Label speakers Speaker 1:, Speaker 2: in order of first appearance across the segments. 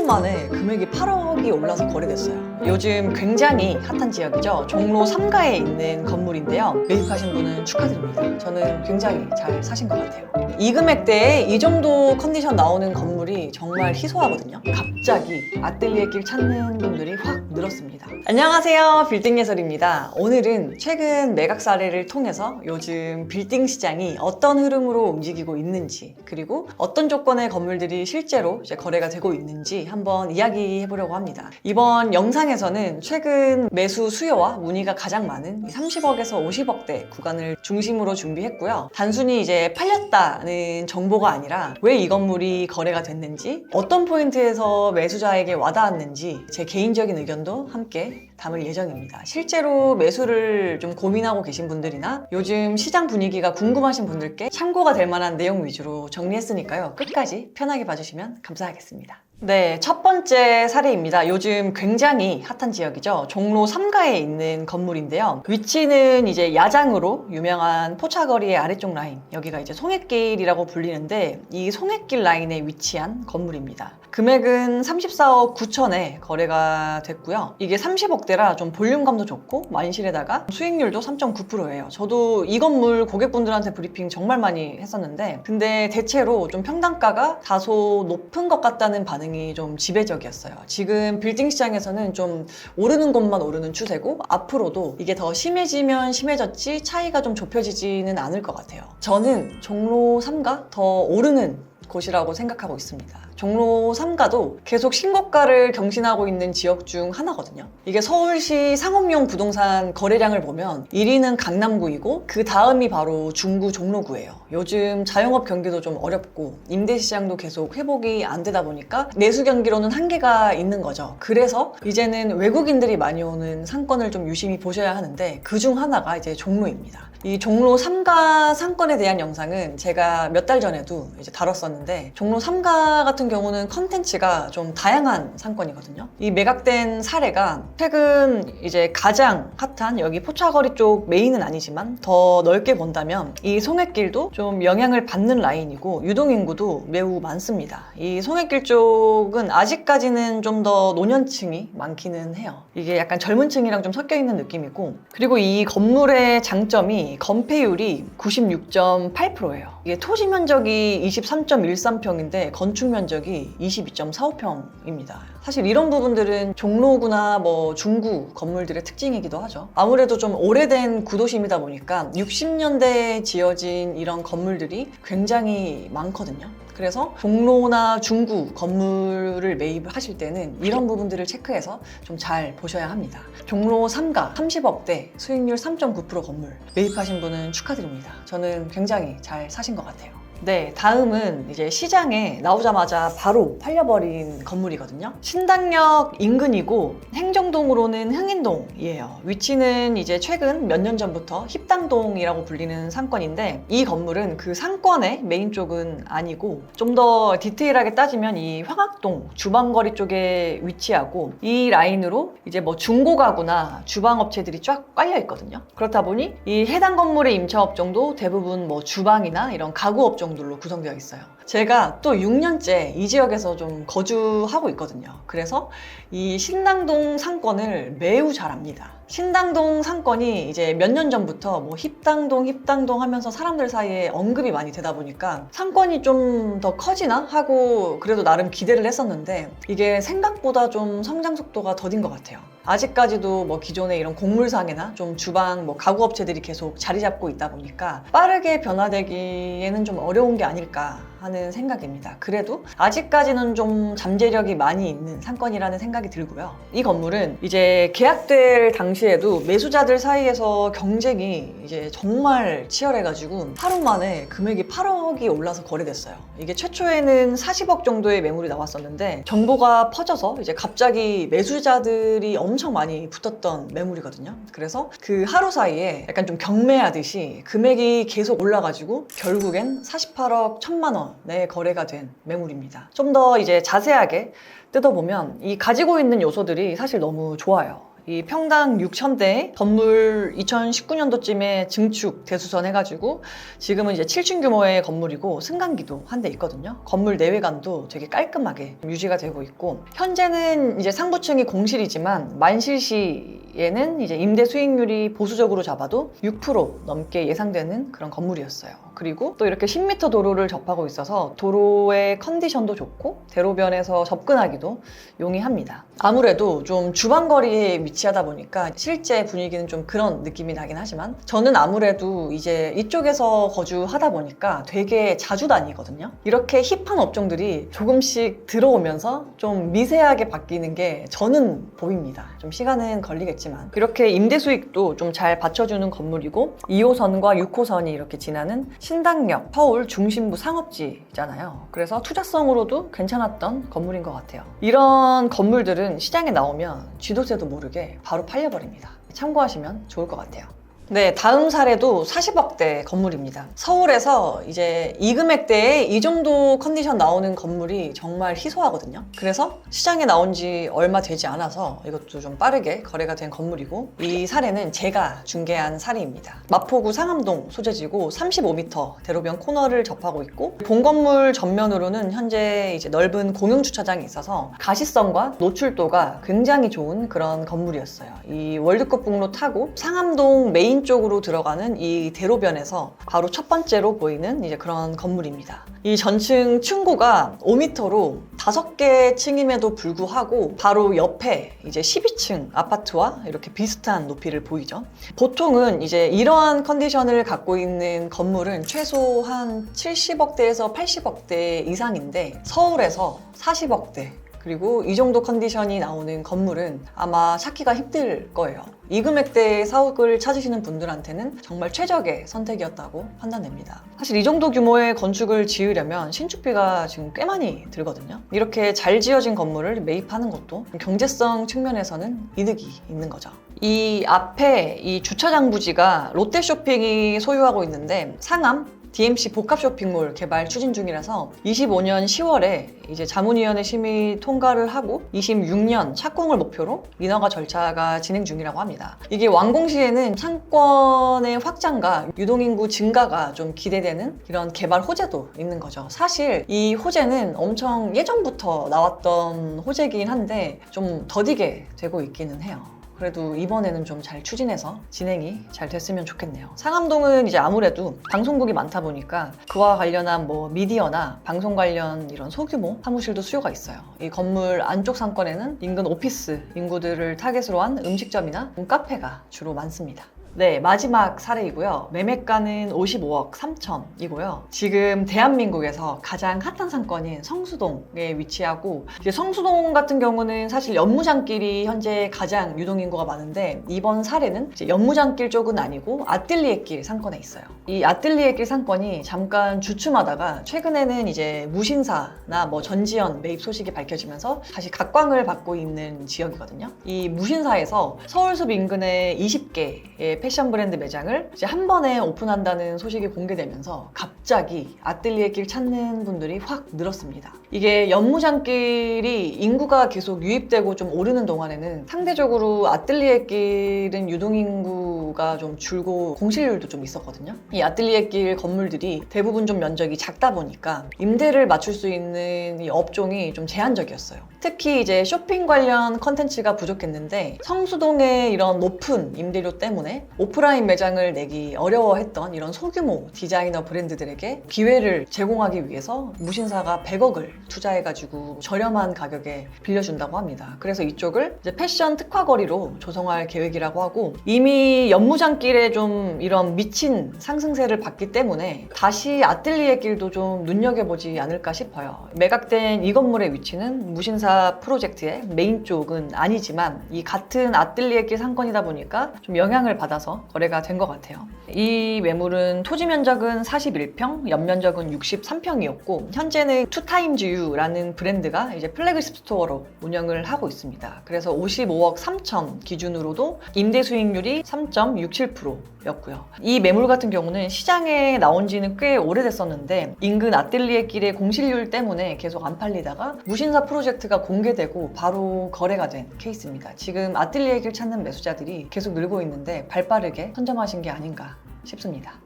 Speaker 1: 만에 금액이 8억이 올라서 거래됐어요. 요즘 굉장히 핫한 지역이죠. 종로 3가에 있는 건물인데요. 매입하신 분은 축하드립니다. 저는 굉장히 잘 사신 것 같아요. 이 금액대에 이 정도 컨디션 나오는 건물이 정말 희소하거든요. 갑자기 아뜰리에 길 찾는 분들이 확 늘었습니다. 안녕하세요, 빌딩 예설입니다. 오늘은 최근 매각 사례를 통해서 요즘 빌딩 시장이 어떤 흐름으로 움직이고 있는지, 그리고 어떤 조건의 건물들이 실제로 이제 거래가 되고 있는지 한번 이야기해 보려고 합니다. 이번 영상에서는 최근 매수 수요와 문의가 가장 많은 30억에서 50억대 구간을 중심으로 준비했고요. 단순히 이제 팔렸다는 정보가 아니라 왜 이 건물이 거래가 됐는지, 어떤 포인트에서 매수자에게 와닿았는지 제 개인적인 의견도 함께 담을 예정입니다. 실제로 매수를 좀 고민하고 계신 분들이나 요즘 시장 분위기가 궁금하신 분들께 참고가 될 만한 내용 위주로 정리했으니까요. 끝까지 편하게 봐주시면 감사하겠습니다. 네, 첫 번째 사례입니다. 요즘 굉장히 핫한 지역이죠. 종로 3가에 있는 건물인데요. 위치는 이제 야장으로 유명한 포차거리의 아래쪽 라인, 여기가 이제 송해길이라고 불리는데 이 송해길 라인에 위치한 건물입니다. 금액은 34억 9천에 거래가 됐고요. 이게 30억대라 좀 볼륨감도 좋고 만실에다가 수익률도 3.9%예요. 저도 이 건물 고객분들한테 브리핑 정말 많이 했었는데, 근데 대체로 좀 평당가가 다소 높은 것 같다는 반응이 좀 지배적이었어요. 지금 빌딩 시장에서는 좀 오르는 곳만 오르는 추세고, 앞으로도 이게 더 심해지면 심해졌지 차이가 좀 좁혀지지는 않을 것 같아요. 저는 종로 3가 더 오르는 곳이라고 생각하고 있습니다. 종로 3가도 계속 신고가를 경신하고 있는 지역 중 하나거든요. 이게 서울시 상업용 부동산 거래량을 보면 1위는 강남구이고 그 다음이 바로 중구 종로구예요. 요즘 자영업 경기도 좀 어렵고 임대 시장도 계속 회복이 안 되다 보니까 내수 경기로는 한계가 있는 거죠. 그래서 이제는 외국인들이 많이 오는 상권을 좀 유심히 보셔야 하는데, 그 중 하나가 이제 종로입니다. 이 종로 3가 상권에 대한 영상은 제가 몇 달 전에도 이제 다뤘었는데, 종로 3가 같은 경우는 컨텐츠가 좀 다양한 상권이거든요. 이 매각된 사례가 최근 이제 가장 핫한 여기 포차거리 쪽 메인은 아니지만 더 넓게 본다면 이 송해길도 좀 영향을 받는 라인이고 유동인구도 매우 많습니다. 이 송해길 쪽은 아직까지는 좀 더 노년층이 많기는 해요. 이게 약간 젊은 층이랑 좀 섞여 있는 느낌이고, 그리고 이 건물의 장점이 건폐율이 96.8%예요. 이게 토지 면적이 23.13평인데 건축 면적이 22.45평입니다. 사실 이런 부분들은 종로구나 뭐 중구 건물들의 특징이기도 하죠. 아무래도 좀 오래된 구도심이다 보니까 60년대에 지어진 이런 건물들이 굉장히 많거든요. 그래서 종로나 중구 건물을 매입을 하실 때는 이런 부분들을 체크해서 좀 잘 보셔야 합니다. 종로 3가 30억대 수익률 3.9% 건물 매입하신 분은 축하드립니다. 저는 굉장히 잘 사신 것 같아요. 네, 다음은 이제 시장에 나오자마자 바로 팔려버린 건물이거든요. 신당역 인근이고 행정동으로는 흥인동이에요. 위치는 이제 최근 몇 년 전부터 힙당동이라고 불리는 상권인데, 이 건물은 그 상권의 메인 쪽은 아니고 좀 더 디테일하게 따지면 이 황학동 주방거리 쪽에 위치하고, 이 라인으로 이제 뭐 중고가구나 주방업체들이 쫙 깔려 있거든요. 그렇다 보니 이 해당 건물의 임차업종도 대부분 뭐 주방이나 이런 가구업종 들로 구성되어 있어요. 제가 또 6년째 이 지역에서 좀 거주하고 있거든요. 그래서 이 신당동 상권을 매우 잘 압니다. 신당동 상권이 이제 몇 년 전부터 뭐 힙당동 하면서 사람들 사이에 언급이 많이 되다 보니까 상권이 좀 더 커지나 하고 그래도 나름 기대를 했었는데, 이게 생각보다 좀 성장 속도가 더딘 것 같아요. 아직까지도 뭐 기존의 이런 곡물상이나 좀 주방 뭐 가구업체들이 계속 자리 잡고 있다 보니까 빠르게 변화되기에는 좀 어려운 게 아닐까 하는 생각입니다. 그래도 아직까지는 좀 잠재력이 많이 있는 상권이라는 생각이 들고요. 이 건물은 이제 계약될 당시에도 매수자들 사이에서 경쟁이 이제 정말 치열해가지고 하루 만에 금액이 8억이 올라서 거래됐어요. 이게 최초에는 40억 정도의 매물이 나왔었는데 정보가 퍼져서 이제 갑자기 매수자들이 엄청 많이 붙었던 매물이거든요. 그래서 그 하루 사이에 약간 좀 경매하듯이 금액이 계속 올라가지고 결국엔 48억 1천만 원에 거래가 된 매물입니다. 좀 더 이제 자세하게 뜯어보면 이 가지고 있는 요소들이 사실 너무 좋아요. 이 평당 6,000대 건물 2019년도쯤에 증축 대수선 해가지고 지금은 이제 7층 규모의 건물이고 승강기도 한 대 있거든요. 건물 내외관도 되게 깔끔하게 유지가 되고 있고, 현재는 이제 상부층이 공실이지만 만실 시에는 이제 임대 수익률이 보수적으로 잡아도 6% 넘게 예상되는 그런 건물이었어요. 그리고 또 이렇게 10m 도로를 접하고 있어서 도로의 컨디션도 좋고 대로변에서 접근하기도 용이합니다. 아무래도 좀 주방거리에 위치하다 보니까 실제 분위기는 좀 그런 느낌이 나긴 하지만, 저는 아무래도 이제 이쪽에서 거주하다 보니까 되게 자주 다니거든요. 이렇게 힙한 업종들이 조금씩 들어오면서 좀 미세하게 바뀌는 게 저는 보입니다. 좀 시간은 걸리겠지만 이렇게 임대 수익도 좀 잘 받쳐주는 건물이고, 2호선과 6호선이 이렇게 지나는 신당역, 서울 중심부 상업지잖아요. 그래서 투자성으로도 괜찮았던 건물인 것 같아요. 이런 건물들은 시장에 나오면 쥐도새도 모르게 바로 팔려버립니다. 참고하시면 좋을 것 같아요. 네, 다음 사례도 40억대 건물입니다. 서울에서 이제 이 금액대에 이 정도 컨디션 나오는 건물이 정말 희소하거든요. 그래서 시장에 나온 지 얼마 되지 않아서 이것도 좀 빠르게 거래가 된 건물이고, 이 사례는 제가 중개한 사례입니다. 마포구 상암동 소재지고 35m 대로변 코너를 접하고 있고, 본 건물 전면으로는 현재 이제 넓은 공용 주차장이 있어서 가시성과 노출도가 굉장히 좋은 그런 건물이었어요. 이 월드컵북로 타고 상암동 메인 쪽으로 들어가는 이 대로변에서 바로 첫 번째로 보이는 이제 그런 건물입니다. 이 전층 층고가 5m로 5개 층임에도 불구하고 바로 옆에 이제 12층 아파트와 이렇게 비슷한 높이를 보이죠. 보통은 이제 이러한 컨디션을 갖고 있는 건물은 최소 한 70억대에서 80억대 이상인데, 서울에서 40억대 그리고 이 정도 컨디션이 나오는 건물은 아마 찾기가 힘들 거예요. 이 금액대의 사옥을 찾으시는 분들한테는 정말 최적의 선택이었다고 판단됩니다. 사실 이 정도 규모의 건축을 지으려면 신축비가 지금 꽤 많이 들거든요. 이렇게 잘 지어진 건물을 매입하는 것도 경제성 측면에서는 이득이 있는 거죠. 이 앞에 이 주차장 부지가 롯데쇼핑이 소유하고 있는데, 상암 DMC 복합 쇼핑몰 개발 추진 중이라서 25년 10월에 이제 자문위원회 심의 통과를 하고 26년 착공을 목표로 인허가 절차가 진행 중이라고 합니다. 이게 완공 시에는 상권의 확장과 유동인구 증가가 좀 기대되는 이런 개발 호재도 있는 거죠. 사실 이 호재는 엄청 예전부터 나왔던 호재이긴 한데 좀 더디게 되고 있기는 해요. 그래도 이번에는 좀 잘 추진해서 진행이 잘 됐으면 좋겠네요. 상암동은 이제 아무래도 방송국이 많다 보니까 그와 관련한 뭐 미디어나 방송 관련 이런 소규모 사무실도 수요가 있어요. 이 건물 안쪽 상권에는 인근 오피스 인구들을 타겟으로 한 음식점이나 카페가 주로 많습니다. 네, 마지막 사례이고요. 매매가는 55억 3천이고요. 지금 대한민국에서 가장 핫한 상권인 성수동에 위치하고, 이제 성수동 같은 경우는 사실 연무장길이 현재 가장 유동인구가 많은데, 이번 사례는 이제 연무장길 쪽은 아니고 아뜰리에길 상권에 있어요. 이 아뜰리에길 상권이 잠깐 주춤하다가 최근에는 이제 무신사나 뭐 전지현 매입 소식이 밝혀지면서 다시 각광을 받고 있는 지역이거든요. 이 무신사에서 서울숲 인근에 20개의 패션 브랜드 매장을 이제 한 번에 오픈한다는 소식이 공개되면서 갑자기 아뜰리에길 찾는 분들이 확 늘었습니다. 이게 연무장길이 인구가 계속 유입되고 좀 오르는 동안에는 상대적으로 아뜰리에길은 유동인구가 좀 줄고 공실률도 좀 있었거든요. 이 아뜰리에길 건물들이 대부분 좀 면적이 작다 보니까 임대를 맞출 수 있는 이 업종이 좀 제한적이었어요. 특히 이제 쇼핑 관련 컨텐츠가 부족했는데, 성수동의 이런 높은 임대료 때문에 오프라인 매장을 내기 어려워했던 이런 소규모 디자이너 브랜드들에게 기회를 제공하기 위해서 무신사가 100억을 투자해가지고 저렴한 가격에 빌려준다고 합니다. 그래서 이쪽을 이제 패션 특화거리로 조성할 계획이라고 하고, 이미 연무장길에 좀 이런 미친 상승세를 봤기 때문에 다시 아뜰리에길도 좀 눈여겨보지 않을까 싶어요. 매각된 이 건물의 위치는 무신사 프로젝트의 메인 쪽은 아니지만 이 같은 아뜰리에길 상권이다 보니까 좀 영향을 받아서 거래가 된 것 같아요. 이 매물은 토지 면적은 41평, 연면적은 63평이었고 현재는 투타임즈유라는 브랜드가 이제 플래그십 스토어로 운영을 하고 있습니다. 그래서 55억 3천 기준으로도 임대 수익률이 3.67% 였고요. 이 매물 같은 경우는 시장에 나온 지는 꽤 오래됐었는데 인근 아뜰리에 길의 공실률 때문에 계속 안 팔리다가 무신사 프로젝트가 공개되고 바로 거래가 된 케이스입니다. 지금 아뜰리에 길 찾는 매수자들이 계속 늘고 있는데 발빠르게 선점하신 게 아닌가 싶습니다.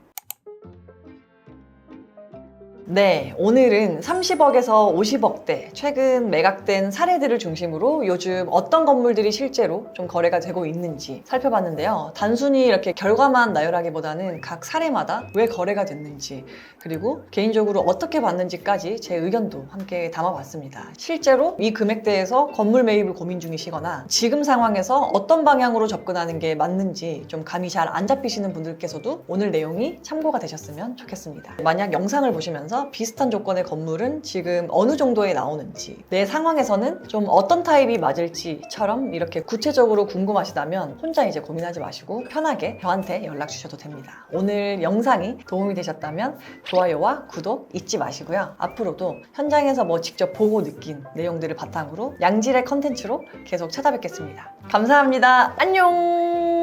Speaker 1: 네, 오늘은 30억에서 50억대 최근 매각된 사례들을 중심으로 요즘 어떤 건물들이 실제로 좀 거래가 되고 있는지 살펴봤는데요. 단순히 이렇게 결과만 나열하기보다는 각 사례마다 왜 거래가 됐는지 그리고 개인적으로 어떻게 봤는지까지 제 의견도 함께 담아봤습니다. 실제로 이 금액대에서 건물 매입을 고민 중이시거나 지금 상황에서 어떤 방향으로 접근하는 게 맞는지 좀 감이 잘 안 잡히시는 분들께서도 오늘 내용이 참고가 되셨으면 좋겠습니다. 만약 영상을 보시면서 비슷한 조건의 건물은 지금 어느 정도에 나오는지 내 상황에서는 좀 어떤 타입이 맞을지처럼 이렇게 구체적으로 궁금하시다면 혼자 이제 고민하지 마시고 편하게 저한테 연락 주셔도 됩니다. 오늘 영상이 도움이 되셨다면 좋아요와 구독 잊지 마시고요. 앞으로도 현장에서 뭐 직접 보고 느낀 내용들을 바탕으로 양질의 컨텐츠로 계속 찾아뵙겠습니다. 감사합니다. 안녕.